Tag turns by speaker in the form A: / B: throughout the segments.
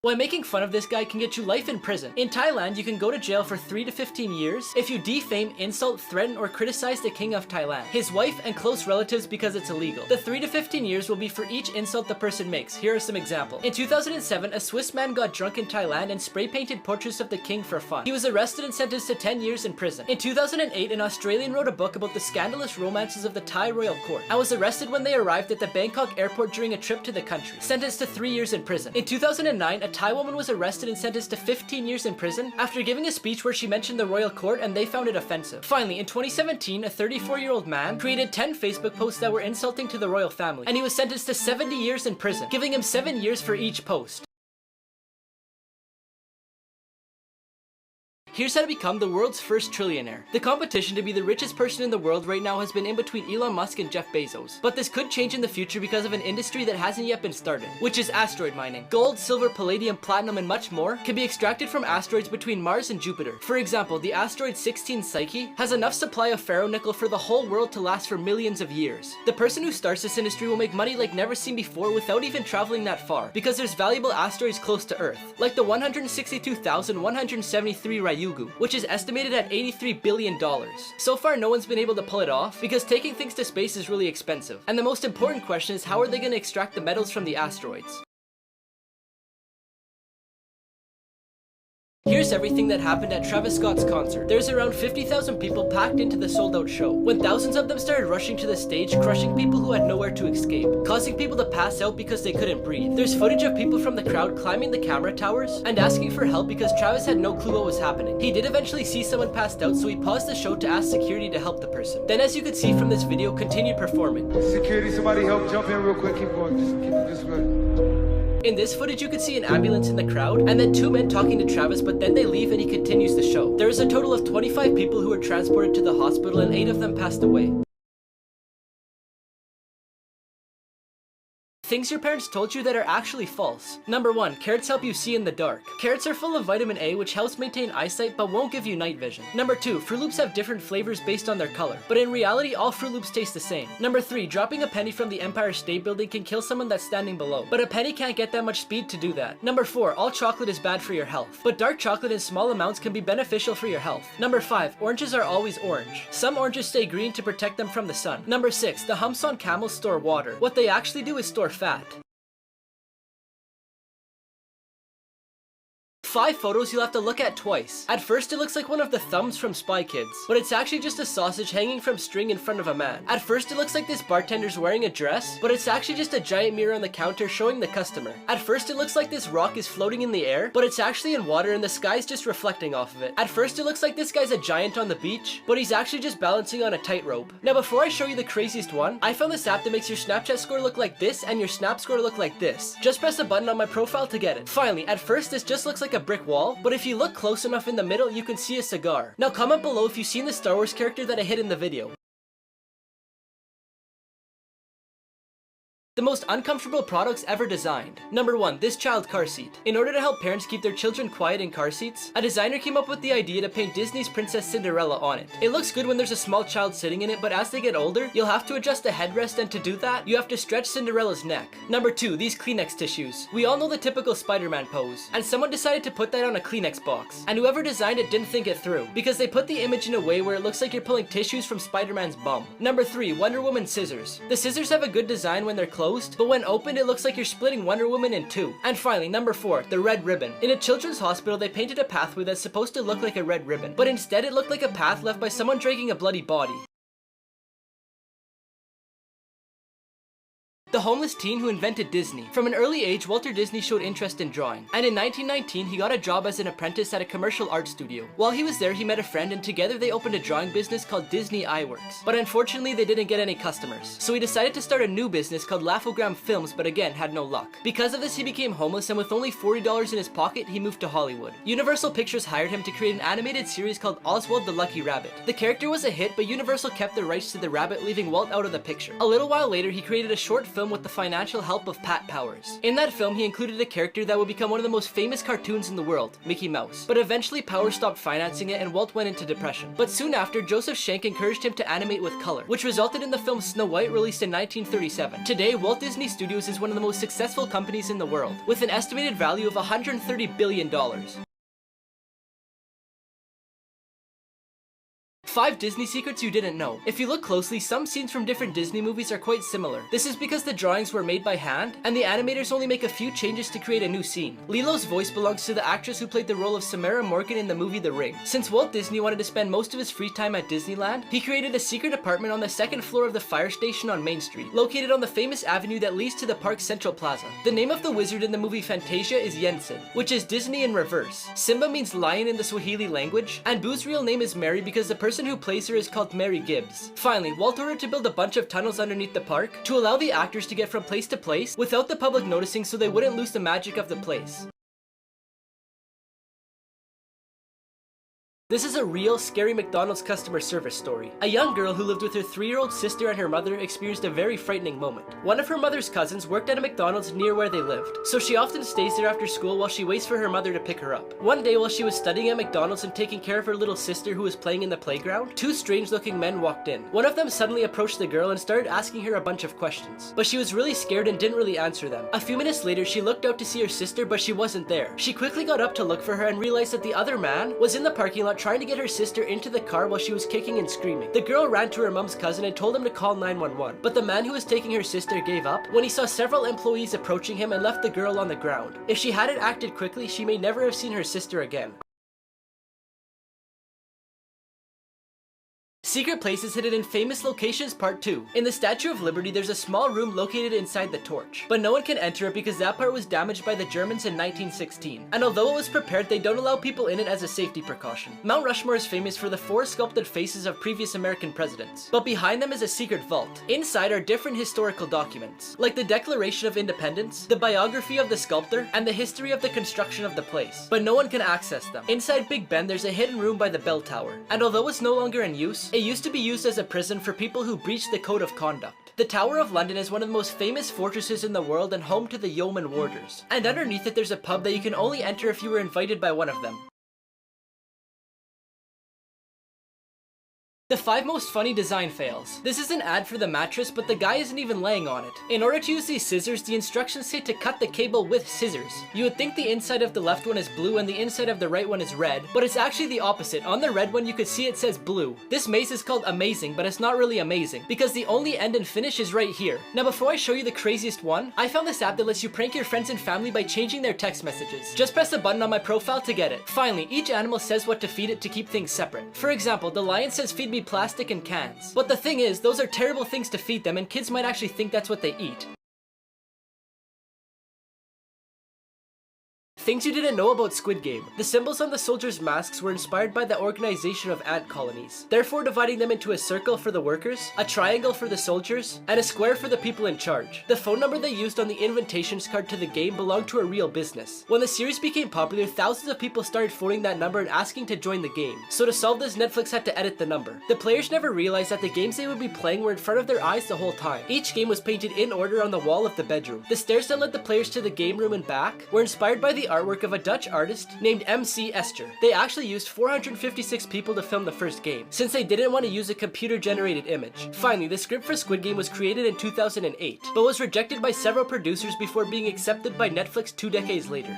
A: Why making fun of this guy can get you life in prison. In Thailand, you can go to jail for 3 to 15 years if you defame, insult, threaten, or criticize the king of Thailand, his wife, and close relatives because it's illegal. The 3 to 15 years will be for each insult the person makes. Here are some examples. In 2007, a Swiss man got drunk in Thailand and spray painted portraits of the king for fun. He was arrested and sentenced to 10 years in prison. In 2008, an Australian wrote a book about the scandalous romances of the Thai royal court and was arrested when they arrived at the Bangkok airport during a trip to the country, sentenced to 3 years in prison. In 2009, a Thai woman was arrested and sentenced to 15 years in prison after giving a speech where she mentioned the royal court and they found it offensive. Finally, in 2017, a 34-year-old man created 10 Facebook posts that were insulting to the royal family, and he was sentenced to 70 years in prison, giving him 7 years for each post. Here's how to become the world's first trillionaire. The competition to be the richest person in the world right now has been in between Elon Musk and Jeff Bezos. But this could change in the future because of an industry that hasn't yet been started, which is asteroid mining. Gold, silver, palladium, platinum, and much more can be extracted from asteroids between Mars and Jupiter. For example, the asteroid 16 Psyche has enough supply of ferronickel for the whole world to last for millions of years. The person who starts this industry will make money like never seen before without even traveling that far, because there's valuable asteroids close to Earth, like the 162,173 Ryugu, which is estimated at $83 billion. So far, no one's been able to pull it off because taking things to space is really expensive. And the most important question is, how are they going to extract the metals from the asteroids? Here's everything that happened at Travis Scott's concert. There's around 50,000 people packed into the sold-out show, when thousands of them started rushing to the stage, crushing people who had nowhere to escape, causing people to pass out because they couldn't breathe. There's footage of people from the crowd climbing the camera towers and asking for help because Travis had no clue what was happening. He did eventually see someone passed out, so he paused the show to ask security to help the person. Then, as you could see from this video, continued performing.
B: Security, somebody help, jump in real quick, keep going, just keep it this way.
A: In this footage, you could see an ambulance in the crowd, and then 2 men talking to Travis, but then they leave and he continues the show. There is a total of 25 people who were transported to the hospital, and 8 of them passed away. Things your parents told you that are actually false. Number 1, carrots help you see in the dark. Carrots are full of vitamin A, which helps maintain eyesight but won't give you night vision. Number 2, Fruit Loops have different flavors based on their color, but in reality all Fruit Loops taste the same. Number 3, dropping a penny from the Empire State Building can kill someone that's standing below, but a penny can't get that much speed to do that. Number 4, all chocolate is bad for your health, but dark chocolate in small amounts can be beneficial for your health. Number 5, oranges are always orange. Some oranges stay green to protect them from the sun. Number 6, the humps on camels store water. What they actually do is store fat. 5 photos you'll have to look at twice. At first, it looks like one of the thumbs from Spy Kids, but it's actually just a sausage hanging from string in front of a man. At first, it looks like this bartender's wearing a dress, but it's actually just a giant mirror on the counter showing the customer. At first, it looks like this rock is floating in the air, but it's actually in water and the sky's just reflecting off of it. At first, it looks like this guy's a giant on the beach, but he's actually just balancing on a tightrope. Now, before I show you the craziest one, I found this app that makes your Snapchat score look like this and your Snap score look like this. Just press a button on my profile to get it. Finally, at first, this just looks like a brick wall, but if you look close enough in the middle, you can see a cigar. Now comment below if you've seen the Star Wars character that I hid in the video. The most uncomfortable products ever designed. Number 1, this child car seat. In order to help parents keep their children quiet in car seats, a designer came up with the idea to paint Disney's Princess Cinderella on it. It looks good when there's a small child sitting in it, but as they get older, you'll have to adjust the headrest, and to do that, you have to stretch Cinderella's neck. Number 2, these Kleenex tissues. We all know the typical Spider-Man pose, and someone decided to put that on a Kleenex box, and whoever designed it didn't think it through, because they put the image in a way where it looks like you're pulling tissues from Spider-Man's bum. Number 3, Wonder Woman scissors. The scissors have a good design when they're closed, but when opened, it looks like you're splitting Wonder Woman in 2. And finally, number 4, the red ribbon. In a children's hospital, they painted a pathway that's supposed to look like a red ribbon, but instead it looked like a path left by someone dragging a bloody body. The homeless teen who invented Disney. From an early age, Walter Disney showed interest in drawing, and in 1919, he got a job as an apprentice at a commercial art studio. While he was there, he met a friend, and together they opened a drawing business called Disney Eyeworks. But unfortunately, they didn't get any customers, so he decided to start a new business called Laugh-O-Gram Films, but again, had no luck. Because of this, he became homeless, and with only $40 in his pocket, he moved to Hollywood. Universal Pictures hired him to create an animated series called Oswald the Lucky Rabbit. The character was a hit, but Universal kept the rights to the rabbit, leaving Walt out of the picture. A little while later, he created a short film film with the financial help of Pat Powers. In that film, he included a character that would become one of the most famous cartoons in the world, Mickey Mouse. But eventually Powers stopped financing it and Walt went into depression. But soon after, Joseph Schenck encouraged him to animate with color, which resulted in the film Snow White, released in 1937. Today, Walt Disney Studios is one of the most successful companies in the world, with an estimated value of $130 billion. 5 Disney secrets you didn't know. If you look closely, some scenes from different Disney movies are quite similar. This is because the drawings were made by hand, and the animators only make a few changes to create a new scene. Lilo's voice belongs to the actress who played the role of Samara Morgan in the movie The Ring. Since Walt Disney wanted to spend most of his free time at Disneyland, he created a secret apartment on the 2nd floor of the fire station on Main Street, located on the famous avenue that leads to the park's Central Plaza. The name of the wizard in the movie Fantasia is Yensid, which is Disney in reverse. Simba means lion in the Swahili language, and Boo's real name is Mary because the person who plays her is called Mary Gibbs. Finally, Walt ordered to build a bunch of tunnels underneath the park to allow the actors to get from place to place without the public noticing, so they wouldn't lose the magic of the place. This is a real scary McDonald's customer service story. A young girl who lived with her 3-year-old sister and her mother experienced a very frightening moment. One of her mother's cousins worked at a McDonald's near where they lived, so she often stays there after school while she waits for her mother to pick her up. One day while she was studying at McDonald's and taking care of her little sister who was playing in the playground, 2 strange-looking men walked in. One of them suddenly approached the girl and started asking her a bunch of questions, but she was really scared and didn't really answer them. A few minutes later, she looked out to see her sister, but she wasn't there. She quickly got up to look for her and realized that the other man was in the parking lot trying to get her sister into the car while she was kicking and screaming. The girl ran to her mom's cousin and told him to call 911, but the man who was taking her sister gave up when he saw several employees approaching him and left the girl on the ground. If she hadn't acted quickly, she may never have seen her sister again. Secret Places Hidden in Famous Locations Part 2. In the Statue of Liberty, there's a small room located inside the torch, but no one can enter it because that part was damaged by the Germans in 1916. And although it was prepared, they don't allow people in it as a safety precaution. Mount Rushmore is famous for the 4 sculpted faces of previous American presidents, but behind them is a secret vault. Inside are different historical documents, like the Declaration of Independence, the biography of the sculptor, and the history of the construction of the place, but no one can access them. Inside Big Ben, there's a hidden room by the bell tower, and although it's no longer in use, it used to be used as a prison for people who breached the code of conduct. The Tower of London is one of the most famous fortresses in the world and home to the Yeoman Warders. And underneath it there's a pub that you can only enter if you were invited by one of them. The 5 most funny design fails. This is an ad for the mattress, but the guy isn't even laying on it. In order to use these scissors, the instructions say to cut the cable with scissors. You would think the inside of the left one is blue and the inside of the right one is red, but it's actually the opposite. On the red one you could see it says blue. This maze is called Amazing, but it's not really amazing, because the only end and finish is right here. Now before I show you the craziest one, I found this app that lets you prank your friends and family by changing their text messages. Just press the button on my profile to get it. Finally, each animal says what to feed it to keep things separate. For example, the lion says feed me plastic and cans. But the thing is, those are terrible things to feed them, and kids might actually think that's what they eat. Things you didn't know about Squid Game. The symbols on the soldiers' masks were inspired by the organization of ant colonies, therefore dividing them into a circle for the workers, a triangle for the soldiers, and a square for the people in charge. The phone number they used on the invitations card to the game belonged to a real business. When the series became popular, thousands of people started phoning that number and asking to join the game. So to solve this, Netflix had to edit the number. The players never realized that the games they would be playing were in front of their eyes the whole time. Each game was painted in order on the wall of the bedroom. The stairs that led the players to the game room and back were inspired by the artwork of a Dutch artist named MC Esther. They actually used 456 people to film the first game, since they didn't want to use a computer-generated image. Finally, the script for Squid Game was created in 2008, but was rejected by several producers before being accepted by Netflix 2 decades later.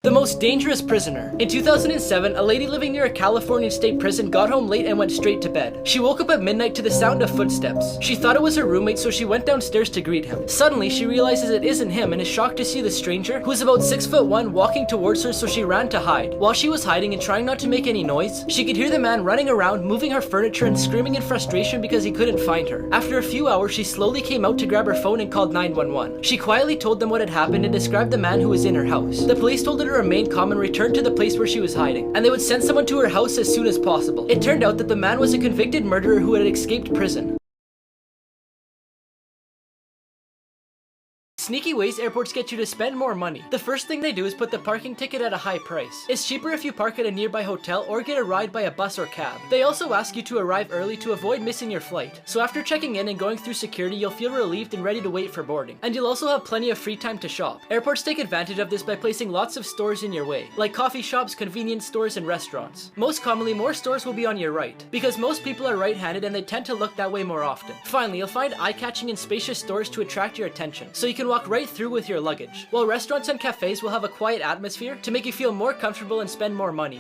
A: The most dangerous prisoner. In 2007, a lady living near a Californian state prison got home late and went straight to bed. She woke up at midnight to the sound of footsteps. She thought it was her roommate, so she went downstairs to greet him. Suddenly, she realizes it isn't him and is shocked to see the stranger, who is about 6'1", walking towards her, so she ran to hide. While she was hiding and trying not to make any noise, she could hear the man running around, moving her furniture and screaming in frustration because he couldn't find her. After a few hours, she slowly came out to grab her phone and called 911. She quietly told them what had happened and described the man who was in her house. The police told her to remain calm and return to the place where she was hiding, and they would send someone to her house as soon as possible. It turned out that the man was a convicted murderer who had escaped prison. Sneaky ways airports get you to spend more money. The first thing they do is put the parking ticket at a high price. It's cheaper if you park at a nearby hotel or get a ride by a bus or cab. They also ask you to arrive early to avoid missing your flight. So after checking in and going through security, you'll feel relieved and ready to wait for boarding. And you'll also have plenty of free time to shop. Airports take advantage of this by placing lots of stores in your way, like coffee shops, convenience stores, and restaurants. Most commonly, more stores will be on your right, because most people are right-handed and they tend to look that way more often. Finally, you'll find eye-catching and spacious stores to attract your attention, so you can walk right through with your luggage, while restaurants and cafes will have a quiet atmosphere to make you feel more comfortable and spend more money.